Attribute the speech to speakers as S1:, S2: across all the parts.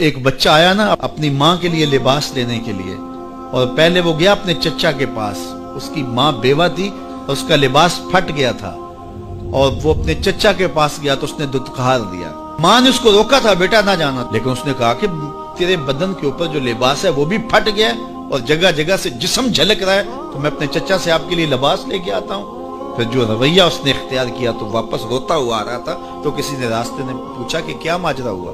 S1: ایک بچہ آیا نا اپنی ماں کے لیے لباس لینے کے لیے، اور پہلے وہ گیا اپنے چچا کے پاس، اس کی ماں بیوہ تھی اور اس کا لباس پھٹ گیا تھا، اور وہ اپنے چچا کے پاس گیا تو اس نے دتکار دیا۔ ماں نے اس کو روکا تھا بیٹا نہ جانا، لیکن اس نے کہا کہ تیرے بدن کے اوپر جو لباس ہے وہ بھی پھٹ گیا ہے اور جگہ جگہ سے جسم جھلک رہا ہے، تو میں اپنے چچا سے آپ کے لیے لباس لے کے آتا ہوں۔ پھر جو رویہ اس نے اختیار کیا تو واپس روتا ہوا آ رہا تھا، تو کسی نے راستے نے پوچھا کہ کیا ماجرا ہوا؟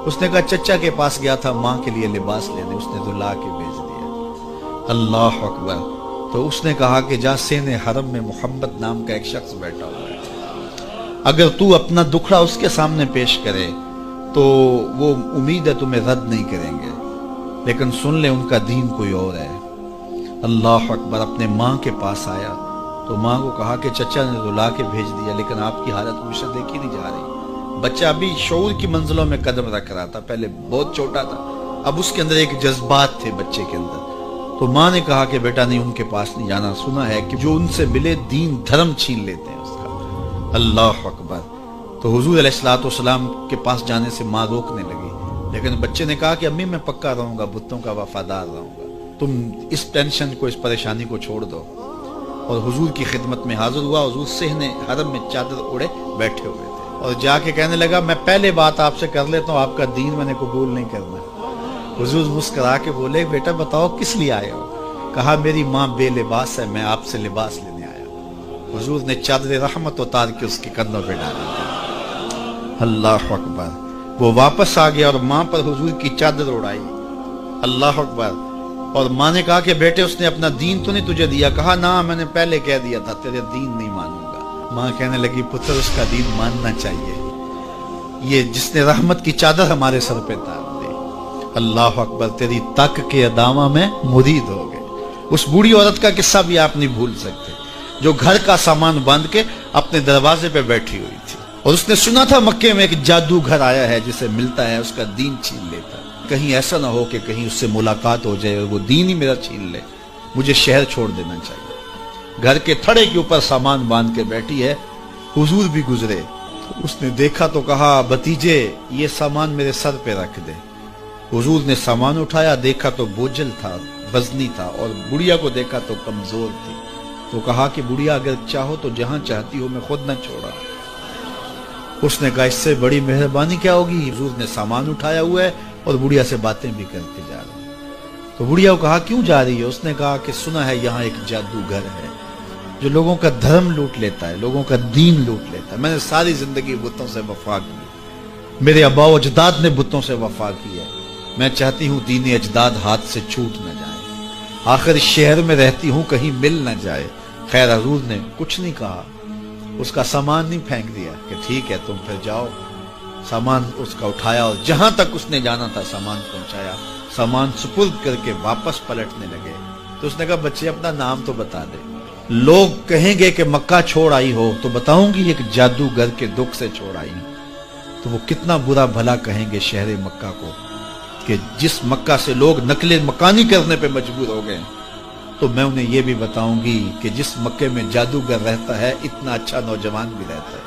S1: اس نے کہا چچا کے پاس گیا تھا ماں کے لیے لباس لینے، اس نے دلا کے بھیج دیا۔ اللہ اکبر۔ تو اس نے کہا کہ جا سین حرم میں محمد نام کا ایک شخص بیٹھا ہوا ہے، اگر تو اپنا دکھڑا اس کے سامنے پیش کرے تو وہ امید ہے تمہیں رد نہیں کریں گے، لیکن سن لے ان کا دین کوئی اور ہے۔ اللہ اکبر۔ اپنے ماں کے پاس آیا تو ماں کو کہا کہ چچا نے رلا کے بھیج دیا، لیکن آپ کی حالت مجھ سے دیکھی نہیں جا رہی۔ بچہ ابھی شعور کی منزلوں میں قدم رکھ رہا تھا، پہلے بہت چھوٹا تھا، اب اس کے اندر ایک جذبات تھے بچے کے اندر۔ تو ماں نے کہا کہ بیٹا نہیں، ان کے پاس نہیں جانا، سنا ہے کہ جو ان سے ملے دین دھرم چھین لیتے ہیں اس کا۔ اللہ اکبر۔ تو حضور علیہ الصلوۃ والسلام کے پاس جانے سے ماں روکنے لگی، لیکن بچے نے کہا کہ امی میں پکا رہوں گا، بتوں کا وفادار رہوں گا، تم اس ٹینشن کو، اس پریشانی کو چھوڑ دو۔ اور حضور کی خدمت میں حاضر ہوا۔ حضور صحن حرم میں چادر اڑے بیٹھے ہوئے تھے، اور جا کے کہنے لگا میں پہلے بات آپ سے کر لیتا ہوں، آپ کا دین میں نے قبول نہیں کرنا۔ حضور مسکرا کے بولے بیٹا بتاؤ کس لیے آئے ہو؟ کہا میری ماں بے لباس ہے، میں آپ سے لباس لینے آیا ہوں۔ حضور نے چادر رحمت اتار کے اس کے کندھوں پہ ڈالی۔ اللہ اکبر۔ وہ واپس آ گیا اور ماں پر حضور کی چادر اڑائی۔ اللہ اکبر۔ اور ماں نے کہا کہ بیٹے اس نے اپنا دین تو نہیں تجھے دیا؟ کہا نہ، میں نے پہلے کہہ دیا تھا تیرے دین نہیں مانوں گا۔ ماں کہنے لگی پتر اس کا دین ماننا چاہیے، یہ جس نے رحمت کی چادر ہمارے سر پہ تار دی۔ اللہ اکبر۔ تیری تک کے ادامہ میں مرید ہو گئے۔ اس بوڑھی عورت کا قصہ بھی آپ نہیں بھول سکتے، جو گھر کا سامان باندھ کے اپنے دروازے پہ بیٹھی ہوئی تھی، اور اس نے سنا تھا مکے میں ایک جادوگر آیا ہے جسے ملتا ہے اس کا دین چھین لیتا ہے، کہیں ایسا نہ ہو کہ کہیں اس سے ملاقات ہو جائے اور وہ دین ہی میرا چھین لے، مجھے شہر چھوڑ دینا چاہیے۔ گھر کے تھڑے کے اوپر سامان باندھ کے بیٹھی ہے۔ حضور بھی گزرے، اس نے دیکھا تو کہا بھتیجے یہ سامان میرے سر پہ رکھ دے۔ حضور نے سامان اٹھایا، دیکھا تو بوجھل تھا، وزنی تھا، اور بڑھیا کو دیکھا تو کمزور تھی، تو کہا کہ بڑھیا اگر چاہو تو جہاں چاہتی ہو میں خود نہ چھوڑا۔ اس نے کہا اس سے بڑی مہربانی کیا ہوگی؟ حضور نے سامان اٹھایا ہوا ہے اور بڑھیا سے باتیں بھی کرتے جا رہے ہیں۔ تو بڑھیا کو کہا کیوں جا رہی ہے؟ اس نے کہا کہ سنا ہے یہاں ایک جادوگر ہے جو لوگوں کا دھرم لوٹ لیتا ہے، لوگوں کا دین لوٹ لیتا ہے۔ میں نے ساری زندگی بتوں سے وفا کی، میرے آباء و اجداد نے بتوں سے وفا کی ہے، میں چاہتی ہوں دین اجداد ہاتھ سے چھوٹ نہ جائے، آخر اس شہر میں رہتی ہوں کہیں مل نہ جائے۔ خیر حضور نے کچھ نہیں کہا، اس کا سامان نہیں پھینک دیا کہ ٹھیک ہے تم پھر جاؤ۔ سامان اس کا اٹھایا اور جہاں تک اس نے جانا تھا سامان پہنچایا، سامان سپرد کر کے واپس پلٹنے لگے۔ تو اس نے کہا بچے اپنا نام تو بتا دے، لوگ کہیں گے کہ مکہ چھوڑ آئی ہو تو بتاؤں گی ایک جادوگر کے دکھ سے چھوڑ آئی ہوں، تو وہ کتنا برا بھلا کہیں گے شہر مکہ کو کہ جس مکہ سے لوگ نقل مکانی کرنے پہ مجبور ہو گئے، تو میں انہیں یہ بھی بتاؤں گی کہ جس مکے میں جادوگر رہتا ہے اتنا اچھا نوجوان بھی رہتا ہے،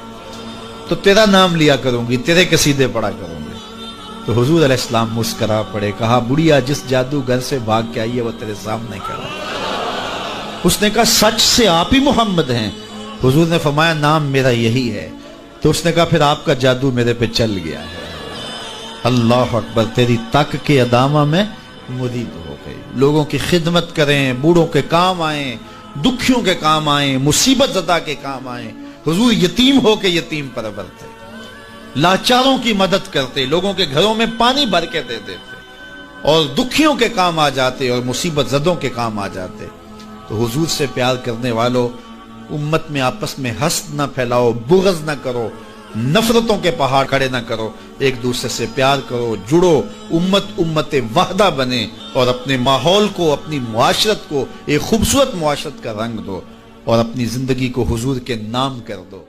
S1: تو تیرا نام لیا کروں گی، تیرے قصیدے پڑھا کروں گی۔ تو حضور علیہ السلام مسکرا پڑے، کہا بڑھیا جس جادوگر سے بھاگ کے آئی ہے وہ تیرے سامنے کھڑا ہے۔ اس نے کہا سچ سے آپ ہی محمد ہیں؟ حضور نے فرمایا نام میرا یہی ہے۔ تو اس نے کہا پھر آپ کا جادو میرے پہ چل گیا ہے۔ اللہ اکبر۔ تیری تک کے ادامہ میں مرید ہو گئے، لوگوں کی خدمت کریں، بوڑھوں کے کام آئیں، دکھیوں کے کام آئیں، مصیبت زدہ کے کام آئیں۔ حضور یتیم ہو کے یتیم پرور تھے، لاچاروں کی مدد کرتے، لوگوں کے گھروں میں پانی بھر کے دے دیتے، اور دکھیوں کے کام آ جاتے اور مصیبت زدوں کے کام آ جاتے۔ تو حضور سے پیار کرنے والوں، امت میں آپس میں حسد نہ پھیلاؤ، بغض نہ کرو، نفرتوں کے پہاڑ کھڑے نہ کرو، ایک دوسرے سے پیار کرو، جڑو، امت وحدہ بنے، اور اپنے ماحول کو، اپنی معاشرت کو ایک خوبصورت معاشرت کا رنگ دو، اور اپنی زندگی کو حضور کے نام کر دو۔